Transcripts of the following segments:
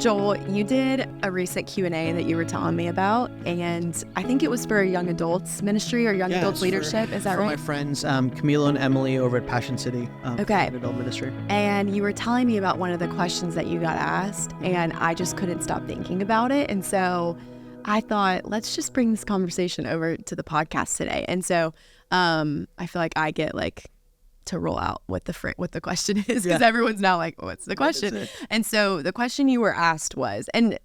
Joel, you did a recent Q&A that you were telling me about, and I think it was for a young adults ministry or young adults leadership. Is that for right? My friends, Camilo and Emily over at Passion City. Okay. Young adult ministry. And you were telling me about one of the questions that you got asked, and I just couldn't stop thinking about it. And so I thought, let's just bring this conversation over to the podcast today. And so I feel like I get to roll out what the question is, because everyone's now like, what's the question? And so the question you were asked was, and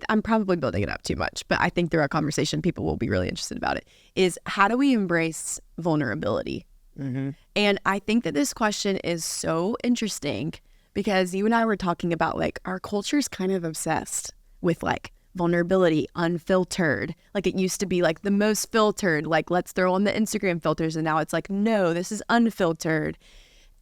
I'm probably building it up too much, but I think through our conversation, people will be really interested about it, is how do we embrace vulnerability? Mm-hmm. And I think that this question is so interesting because you and I were talking about our culture is kind of obsessed with vulnerability, unfiltered. It used to be the most filtered, let's throw on the Instagram filters. And now it's no, this is unfiltered.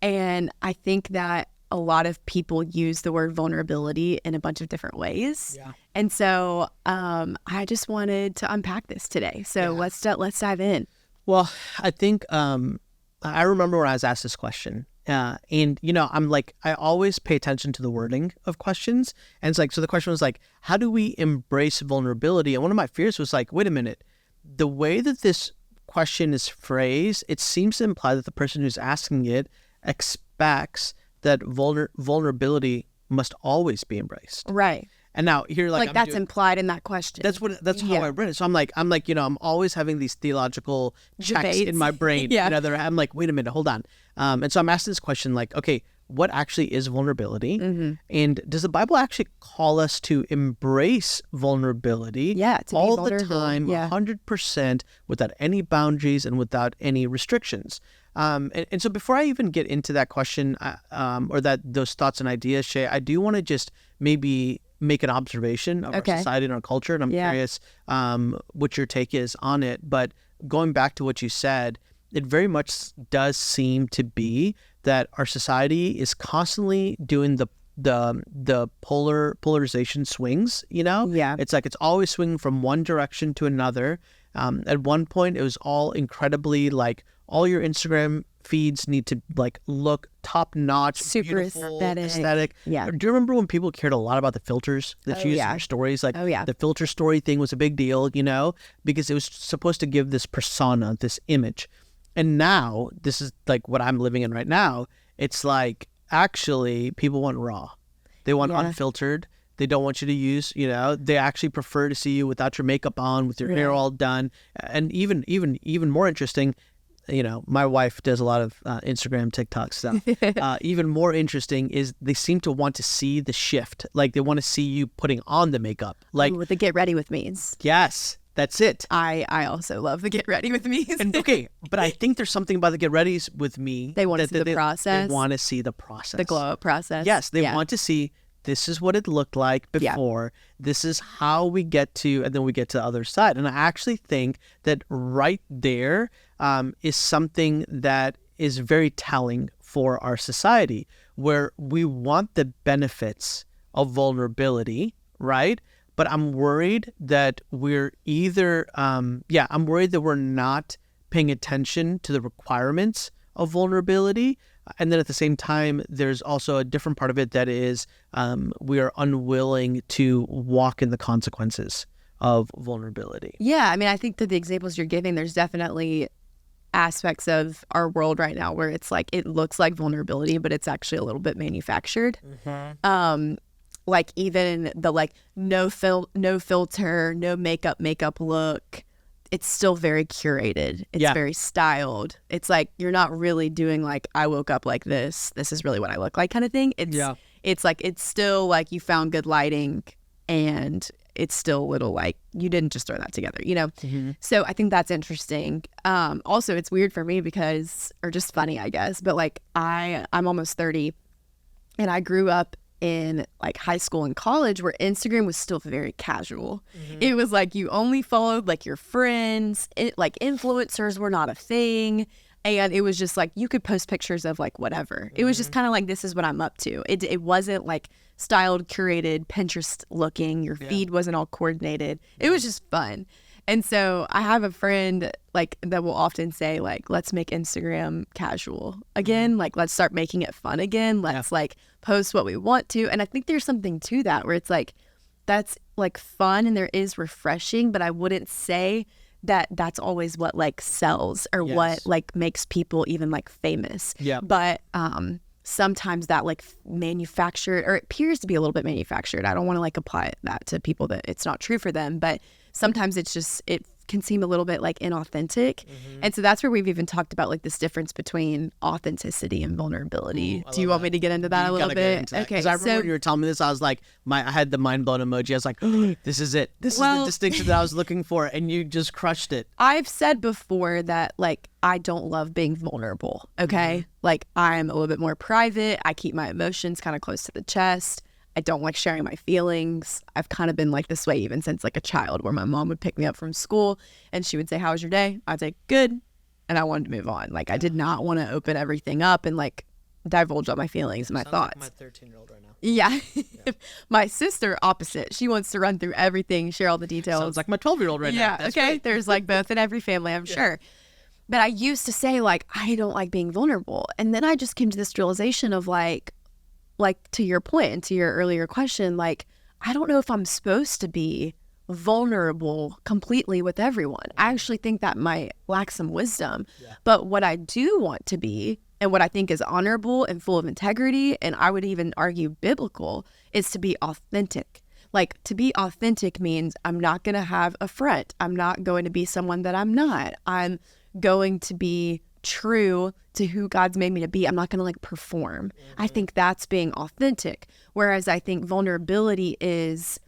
And I think that a lot of people use the word vulnerability in a bunch of different ways. Yeah. And so I just wanted to unpack this today. So let's dive in. Well, I think I remember when I was asked this question. And I'm I always pay attention to the wording of questions. And it's so the question was how do we embrace vulnerability? And one of my fears was wait a minute, the way that this question is phrased, it seems to imply that the person who's asking it expects that vulnerability must always be embraced. Right. And now here, that's implied in that question. That's how I read it. So I'm always having these theological checks debates in my brain. I'm wait a minute, hold on. And so I'm asking this question, okay, what actually is vulnerability? Mm-hmm. And does the Bible actually call us to embrace vulnerability? Yeah, to all be the time, 100%, without any boundaries and without any restrictions. And so before I even get into that question or those thoughts and ideas, Shay, I do want to just maybe make an observation of our society and our culture, and I'm curious what your take is on it. But going back to what you said, it very much does seem to be that our society is constantly doing the polarization swings. It's it's always swinging from one direction to another. At one point, it was all incredibly all your Instagram feeds need to look top notch, super beautiful, aesthetic. Yeah. Do you remember when people cared a lot about the filters that you used in your stories? The filter story thing was a big deal, because it was supposed to give this persona, this image. And now this is what I'm living in right now. It's actually people want raw. They want unfiltered. They don't want you to use, they actually prefer to see you without your makeup on, with your hair all done. And even more interesting, my wife does a lot of Instagram, TikTok stuff. Even more interesting is they seem to want to see the shift. They want to see you putting on the makeup. With the get ready with me's. Yes, that's it. I also love the get ready with me's. And okay, but I think there's something about the get readies with me. They want to see the process. They want to see the process. The glow up process. Yes, they want to see, this is what it looked like before. This is how we get to, and then we get to the other side. And I actually think that right there is something that is very telling for our society, where we want the benefits of vulnerability, right? But I'm worried that we're either, I'm worried that we're not paying attention to the requirements of vulnerability. And then at the same time, there's also a different part of it that is we are unwilling to walk in the consequences of vulnerability. Yeah, I think that the examples you're giving, there's definitely aspects of our world right now where it's it looks like vulnerability, but it's actually a little bit manufactured. Mm-hmm. Even the no filter, no makeup look. It's still very curated. It's very styled. It's you're not really doing I woke up like this. This is really what I look like kind of thing. It's it's still you found good lighting, and it's still a little you didn't just throw that together, Mm-hmm. So I think that's interesting. Also, it's weird for me because, or just funny, I guess, but I'm almost 30, and I grew up in high school and college where Instagram was still very casual. Mm-hmm. It was you only followed your friends. Influencers were not a thing. And it was just you could post pictures of whatever. Mm-hmm. It was just kind of this is what I'm up to. It wasn't styled, curated, Pinterest looking. Your feed wasn't all coordinated. It was just fun. And so I have a friend that will often say let's make Instagram casual again. Let's start making it fun again. Let's post what we want to. And I think there's something to that where it's like, that's like fun and there is refreshing, but I wouldn't say that that's always what like sells or what like makes people even like famous. Yeah. But sometimes that like manufactured, or it appears to be a little bit manufactured. I don't want to like apply that to people that it's not true for them, but sometimes it's just, it can seem a little bit like inauthentic. And so that's where we've even talked about like this difference between authenticity and vulnerability. Do you want me to get into that a little bit? Okay. Because I remember when you were telling me this, I was like, I had the mind blown emoji. I was like, oh, this is it. This is the distinction that I was looking for. And you just crushed it. I've said before that like, I don't love being vulnerable. Okay. Like I'm a little bit more private. I keep my emotions kind of close to the chest. I don't like sharing my feelings. I've kind of been like this way even since like a child, where my mom would pick me up from school and she would say, "How was your day?" I'd say, "Good." And I wanted to move on. Like I did not want to open everything up and like divulge all my feelings and my thoughts. Like my 13-year-old right now. Yeah. My sister, opposite. She wants to run through everything, share all the details. Sounds like my 12-year-old right now. Yeah. That's okay. great. There's like both in every family, I'm sure. But I used to say like, I don't like being vulnerable. And then I just came to this realization of like to your point and to your earlier question, like, I don't know if I'm supposed to be vulnerable completely with everyone. I actually think that might lack some wisdom. But what I do want to be, and what I think is honorable and full of integrity, and I would even argue biblical, is to be authentic. Like, to be authentic means I'm not going to have a front. I'm not going to be someone that I'm not. I'm going to be true to who God's made me to be. I'm not going to like perform. I think that's being authentic. Whereas I think vulnerability is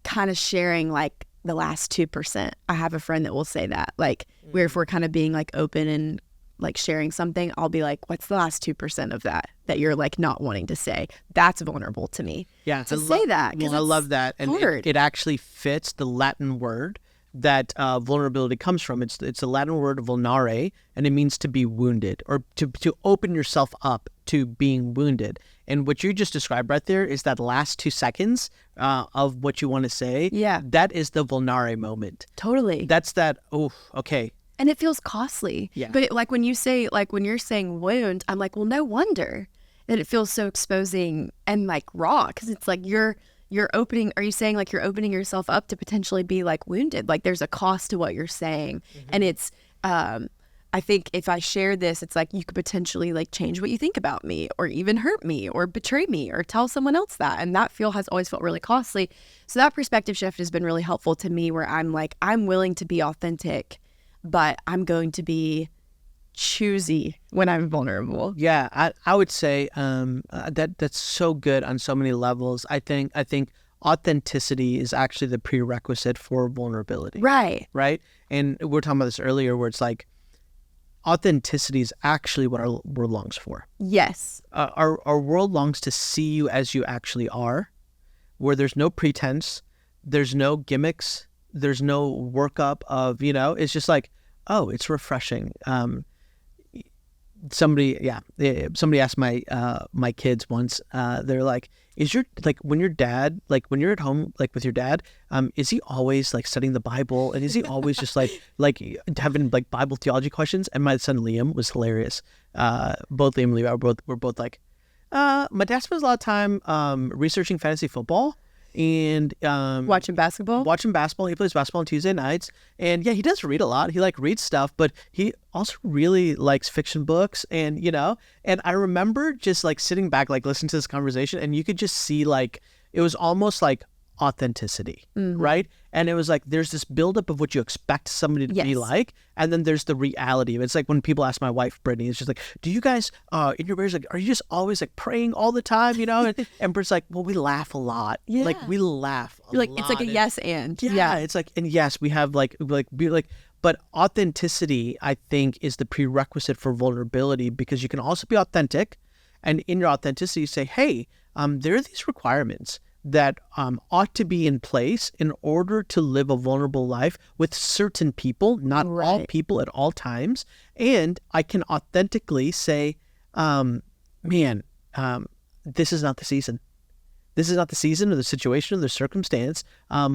kind of sharing like the last 2%. I have a friend that will say that, like, where if we're kind of being like open and like sharing something, I'll be like, what's the last 2% of that you're like not wanting to say? That's vulnerable to me. Yeah. To say that. Well, I love that. And it actually fits the Latin word that vulnerability comes from. It's a Latin word, vulnare, and it means to be wounded, or to open yourself up to being wounded. And what you just described right there is that last 2 seconds of what you want to say. Yeah. That is the vulnare moment. Totally. That's that, oh, okay. And it feels costly. Yeah. But like when you say, like when you're saying wound, I'm like, well, no wonder that it feels so exposing and like raw, because it's like you're opening, are you saying like you're opening yourself up to potentially be like wounded? Like there's a cost to what you're saying. And it's, I think if I share this, it's like you could potentially like change what you think about me, or even hurt me, or betray me, or tell someone else that. And that has always felt really costly. So that perspective shift has been really helpful to me, where I'm like, I'm willing to be authentic, but I'm going to be choosy when I'm vulnerable. Yeah, I would say that's so good on so many levels. I think authenticity is actually the prerequisite for vulnerability. Right. Right? And we were talking about this earlier, where it's like authenticity is actually what our world longs for. Yes. Our world longs to see you as you actually are, where there's no pretense, there's no gimmicks, there's no workup of, it's just like, oh, it's refreshing. Somebody asked my kids once, they're like, when you're at home, like with your dad, is he always like studying the Bible, and is he always just like having like Bible theology questions? And my son Liam was hilarious. Both Liam and Levi were both like, my dad spends a lot of time researching fantasy football and watching basketball. He plays basketball on Tuesday nights, and yeah, he does read a lot. He like reads stuff, but he also really likes fiction books, and and I remember just like sitting back, like listening to this conversation, and you could just see like it was almost like authenticity, right? And it was like there's this buildup of what you expect somebody to be like, and then there's the reality of it. It's like when people ask my wife Brittany, it's just like, do you guys in your marriage, like, are you just always like praying all the time, and Britt's like, well, we laugh a lot. Like we laugh a lot. It's like a yes and it's like, and yes, we have but authenticity, I think, is the prerequisite for vulnerability, because you can also be authentic, and in your authenticity say, hey, there are these requirements that ought to be in place in order to live a vulnerable life with certain people, not all people at all times. And I can authentically say, this is not the season. This is not the season or the situation or the circumstance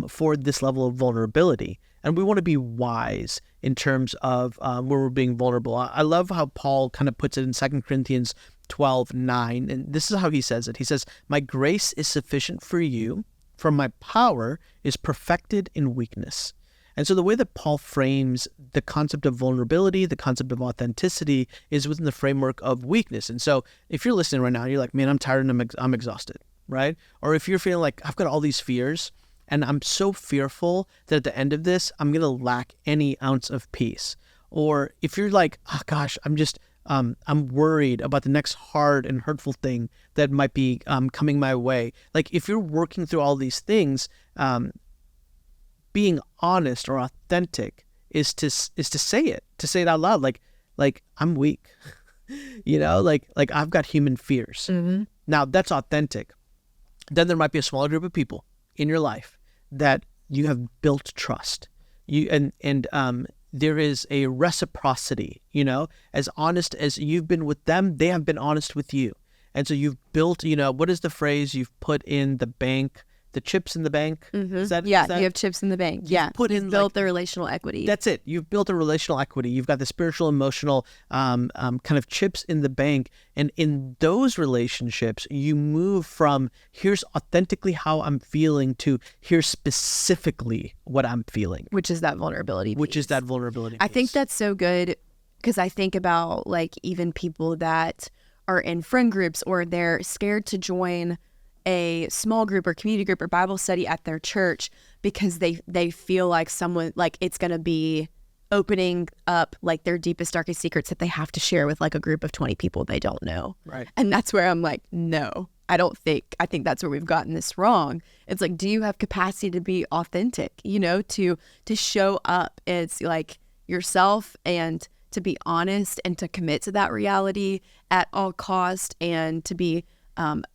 for this level of vulnerability. And we want to be wise in terms of where we're being vulnerable. I love how Paul kind of puts it in 2 Corinthians 12:9, and this is how he says it. He says, "My grace is sufficient for you, for my power is perfected in weakness." And so the way that Paul frames the concept of vulnerability, the concept of authenticity, is within the framework of weakness. And so if you're listening right now, you're like, man, I'm tired and I'm exhausted, right? Or if you're feeling like I've got all these fears and I'm so fearful that at the end of this, I'm going to lack any ounce of peace. Or if you're like, oh gosh, I'm worried about the next hard and hurtful thing that might be coming my way. Like if you're working through all these things, being honest or authentic is to say it out loud. Like I'm weak, like I've got human fears. Mm-hmm. Now that's authentic. Then there might be a smaller group of people in your life that you have built trust. There is a reciprocity, as honest as you've been with them, they have been honest with you. And so you've built, what is the phrase you've put in the bank, the chips in the bank? Mm-hmm. Is that you have chips in the bank. You've built the relational equity. That's it. You've built a relational equity. You've got the spiritual, emotional kind of chips in the bank. And in those relationships, you move from here's authentically how I'm feeling to here's specifically what I'm feeling. Which is that vulnerability piece. I think that's so good because I think about like even people that are in friend groups or they're scared to join a small group or community group or Bible study at their church because they feel like someone, like it's going to be opening up like their deepest, darkest secrets that they have to share with like a group of 20 people they don't know. Right. And that's where I'm like, no, I think that's where we've gotten this wrong. It's like, do you have capacity to be authentic, to show up as like yourself and to be honest and to commit to that reality at all cost and to be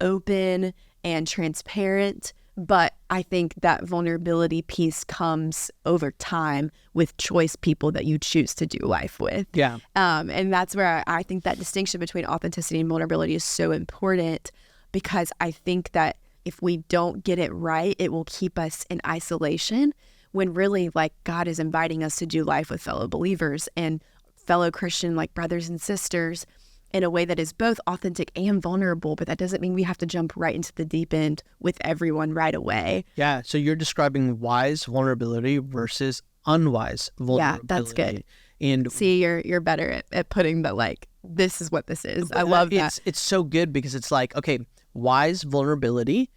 open and transparent. But I think that vulnerability piece comes over time with choice people that you choose to do life with. Yeah. And that's where I think that distinction between authenticity and vulnerability is so important, because I think that if we don't get it right, it will keep us in isolation when really like God is inviting us to do life with fellow believers and fellow Christian like brothers and sisters in a way that is both authentic and vulnerable. But that doesn't mean we have to jump right into the deep end with everyone right away. Yeah. So you're describing wise vulnerability versus unwise vulnerability. Yeah, that's good. And see, you're better at putting the like, this is what this is. I love that. It's so good because it's like, okay, wise vulnerability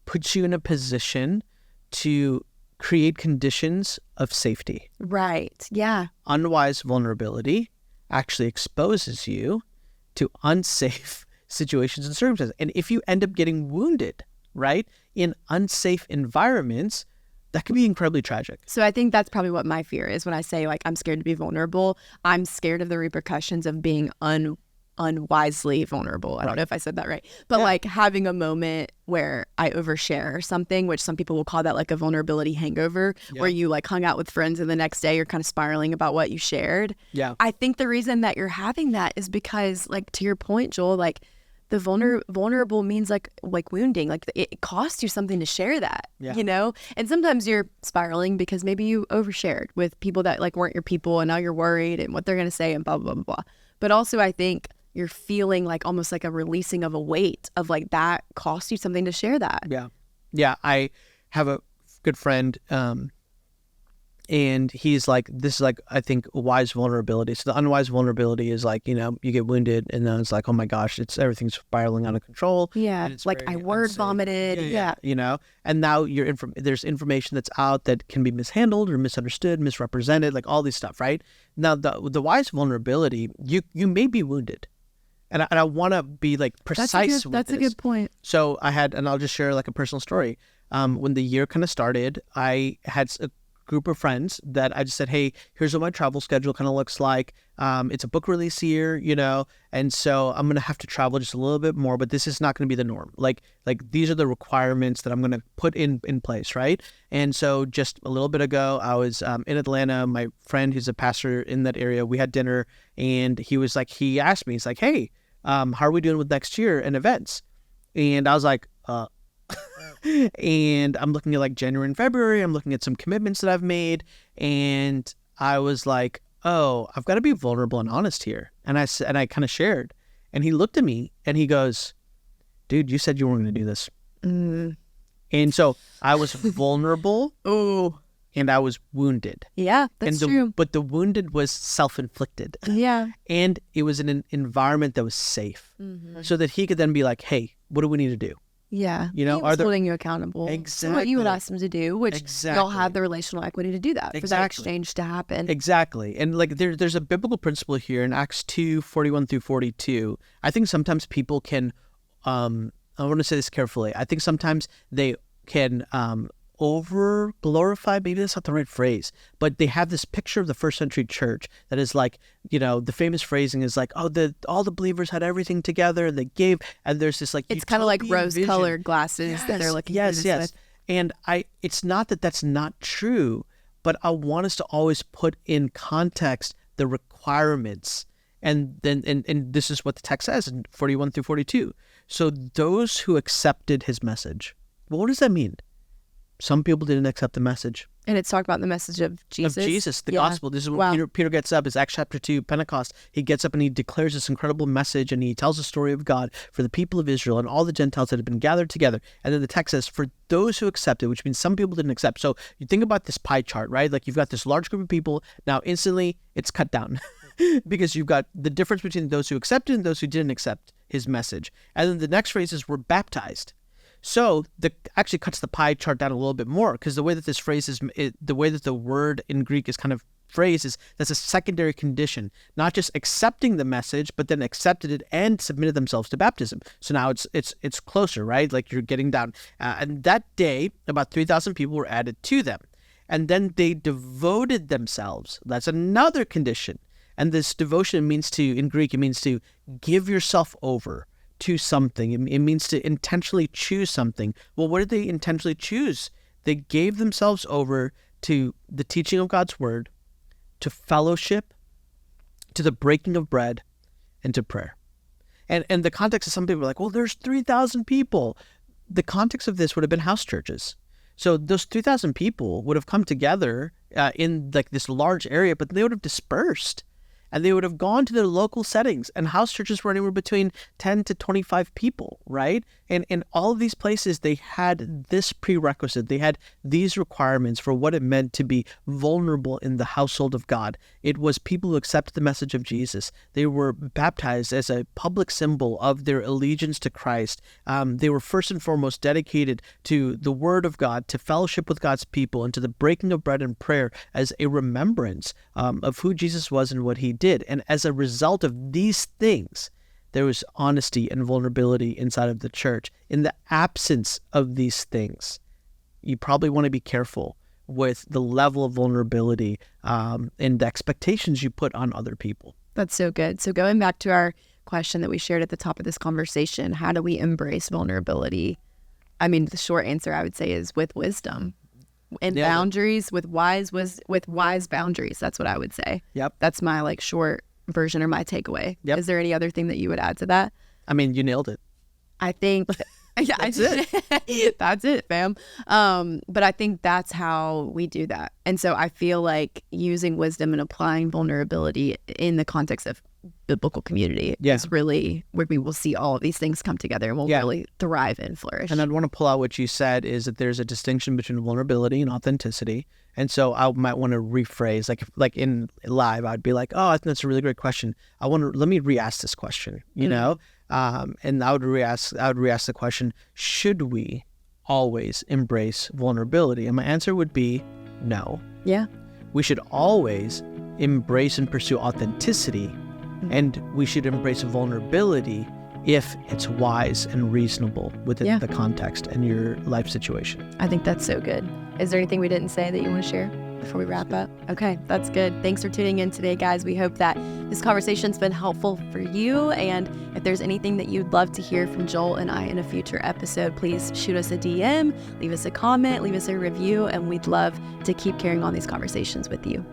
puts you in a position to create conditions of safety. Right. Yeah. Unwise vulnerability actually exposes you to unsafe situations and circumstances. And if you end up getting wounded, right, in unsafe environments, that can be incredibly tragic. So I think that's probably what my fear is when I say like I'm scared to be vulnerable. I'm scared of the repercussions of being unwisely vulnerable. I don't know if I said that right. But like having a moment where I overshare or something, which some people will call that like a vulnerability hangover, where you like hung out with friends and the next day you're kind of spiraling about what you shared. Yeah. I think the reason that you're having that is because, like, to your point, Joel, like the vulnerable means like wounding, like it costs you something to share that, and sometimes you're spiraling because maybe you overshared with people that like weren't your people and now you're worried and what they're going to say and blah, blah, blah, blah. But also I think you're feeling like almost like a releasing of a weight of like that costs you something to share that. Yeah. Yeah. I have a good friend, and he's like, this is like, I think, wise vulnerability. So the unwise vulnerability is like, you get wounded and then it's like, oh my gosh, everything's spiraling out of control. Yeah. Like I word unsafe. Vomited. Yeah. And now there's information that's out that can be mishandled or misunderstood, misrepresented, like all this stuff, right? Now the wise vulnerability, you may be wounded. And I want to be like precise with That's this. a good point. So and I'll just share like a personal story. When the year kind of started, I had a group of friends that I just said, hey, here's what my travel schedule kind of looks like. It's a book release year, and so I'm going to have to travel just a little bit more, but this is not going to be the norm. Like these are the requirements that I'm going to put in place, right? And so just a little bit ago, I was in Atlanta. My friend who's a pastor in that area, we had dinner, and he asked me, he's like, hey, how are we doing with next year and events? And I was like, and I'm looking at like January and February. I'm looking at some commitments that I've made. And I was like, oh, I've got to be vulnerable and honest here. And I kind of shared. And he looked at me and he goes, dude, you said you weren't going to do this. And so I was vulnerable. Oh, and I was wounded. Yeah, that's true. But the wounded was self-inflicted. Yeah. And it was in an environment that was safe. So that he could then be like, hey, what do we need to do? Yeah. You know, he was holding you accountable. Exactly. What you would ask him to do, which y'all have the relational equity to do that, for that exchange to happen. Exactly. And like there's a biblical principle here in Acts 2:41 through 42. I think sometimes people can, I want to say this carefully. I think sometimes they can over glorify, maybe that's not the right phrase, but they have this picture of the first century church that is like, you know, the famous phrasing is like, oh, all the believers had everything together and they gave, and there's this like, it's kind of like rose-colored glasses that they're looking through this with. And it's not that that's not true, but I want us to always put in context the requirements. And then, and this is what the text says in 41 through 42. So those who accepted his message, well, what does that mean? Some people didn't accept the message. And it's talking about the message of Jesus. Of Jesus, the gospel. This is when Peter gets up. It's Acts chapter 2, Pentecost. He gets up and he declares this incredible message and he tells the story of God for the people of Israel and all the Gentiles that had been gathered together. And then the text says, for those who accepted, which means some people didn't accept. So you think about this pie chart, right? Like you've got this large group of people. Now instantly it's cut down because you've got the difference between those who accepted and those who didn't accept his message. And then the next phrase is, we're baptized. So actually cuts the pie chart down a little bit more, because the way that this phrase is, the way that the word in Greek is kind of phrased is that's a secondary condition, not just accepting the message, but then accepted it and submitted themselves to baptism. So now it's closer, right? Like you're getting down. And that day, about 3,000 people were added to them. And then they devoted themselves. That's another condition. And this devotion means to, in Greek, it means to give yourself over to something. It means to intentionally choose something. Well, what did they intentionally choose? They gave themselves over to the teaching of God's word, to fellowship, to the breaking of bread, and to prayer. And the context of some people are like, well, there's 3,000 people. The context of this would have been house churches. So those 3,000 people would have come together in like this large area, but they would have dispersed. And they would have gone to their local settings. And house churches were anywhere between 10 to 25 people, right? And in all of these places, they had this prerequisite. They had these requirements for what it meant to be vulnerable in the household of God. It was people who accepted the message of Jesus. They were baptized as a public symbol of their allegiance to Christ. They were first and foremost dedicated to the word of God, to fellowship with God's people, and to the breaking of bread and prayer as a remembrance of who Jesus was and what he did. And as a result of these things, there was honesty and vulnerability inside of the church. In the absence of these things, you probably want to be careful with the level of vulnerability and the expectations you put on other people. That's so good. So going back to our question that we shared at the top of this conversation, how do we embrace vulnerability? I mean, the short answer I would say is with wisdom and boundaries, with wise boundaries. That's what I would say. Yep. That's my like short version or my takeaway. Yep. Is there any other thing that you would add to that? I mean, you nailed it. I think yeah, that's it. That's it, fam. But I think that's how we do that. And so I feel like using wisdom and applying vulnerability in the context of biblical community is really where we will see all of these things come together and we'll really thrive and flourish. And I'd want to pull out what you said is that there's a distinction between vulnerability and authenticity. And so I might want to rephrase, like in live, I'd be like, oh, I think that's a really great question. Let me re-ask this question, you know? And I would re-ask the question, should we always embrace vulnerability? And my answer would be no. Yeah. We should always embrace and pursue authenticity, and we should embrace vulnerability if it's wise and reasonable within the context and your life situation. I think that's so good. Is there anything we didn't say that you want to share before we wrap up? Okay, that's good. Thanks for tuning in today, guys. We hope that this conversation's been helpful for you. And if there's anything that you'd love to hear from Joel and I in a future episode, please shoot us a DM, leave us a comment, leave us a review, and we'd love to keep carrying on these conversations with you.